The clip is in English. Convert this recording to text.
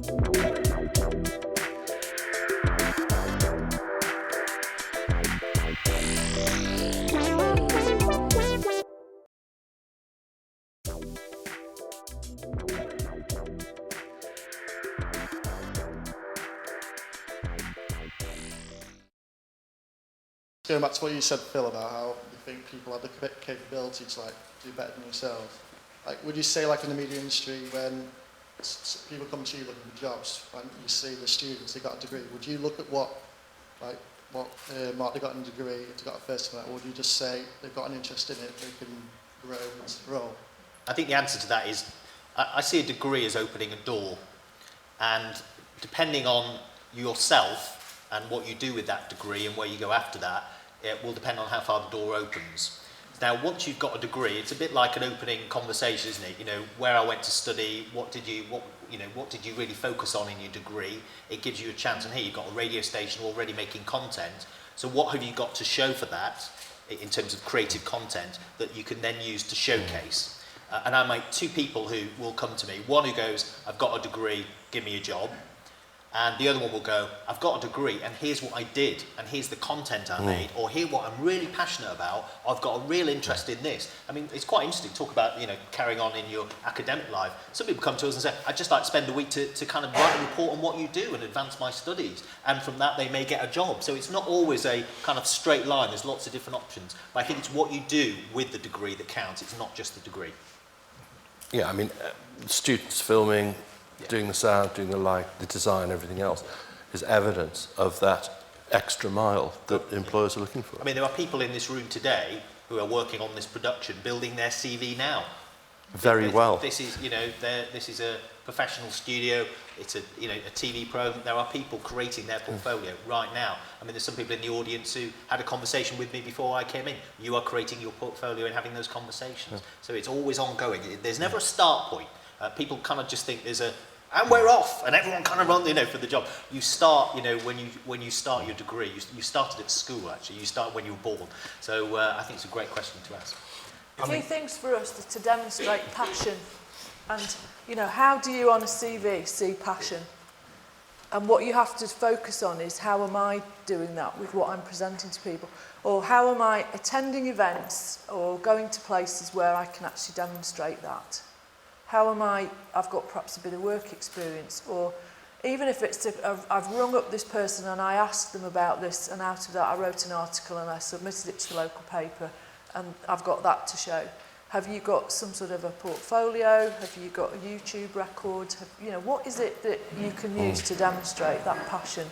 Going back to what you said, Phil, about how you think people have the capability to do better than yourselves. Would you say, in the media industry, when people come to you looking for jobs, and you see the students, they got a degree, would you look at what mark they got in a degree, if they got a first time, or would you just say they've got an interest in it, they can grow into the role? I think the answer to that is, I see a degree as opening a door, and depending on yourself and what you do with that degree and where you go after that, it will depend on how far the door opens. Now, once you've got a degree, it's a bit like an opening conversation, isn't it? Where I went to study, what did you really focus on in your degree? It gives you a chance, and here you've got a radio station already making content. So what have you got to show for that, in terms of creative content, that you can then use to showcase? And I meet two people who will come to me. One who goes, I've got a degree, give me a job. And the other one will go, I've got a degree and here's what I did and here's the content I made, or here's what I'm really passionate about. I've got a real interest in this. I mean, it's quite interesting to talk about, carrying on in your academic life. Some people come to us and say, I'd just like to spend a week to kind of write a report on what you do and advance my studies. And from that, they may get a job. So it's not always a kind of straight line. There's lots of different options. But I think it's what you do with the degree that counts. It's not just the degree. Yeah, I mean, students filming, doing the sound, doing the light, the design, everything else, is evidence of that extra mile that employers are looking for. I mean, there are people in this room today who are working on this production, building their CV now. Very well. This is, this is a professional studio. It's a TV program. There are people creating their portfolio right now. I mean, there's some people in the audience who had a conversation with me before I came in. You are creating your portfolio and having those conversations. So it's always ongoing. There's never a start point. People kind of just think there's and we're off, and everyone kind of runs, for the job. You start, when you start your degree, you started at school, actually. You start when you were born. So I think it's a great question to ask. Key things for us to demonstrate passion. And, how do you on a CV see passion? And what you have to focus on is, how am I doing that with what I'm presenting to people? Or how am I attending events or going to places where I can actually demonstrate that? How am I've got perhaps a bit of work experience, or even if it's, I've rung up this person and I asked them about this, and out of that I wrote an article and I submitted it to the local paper, and I've got that to show. Have you got some sort of a portfolio? Have you got a YouTube record? What is it that you can use to demonstrate that passion?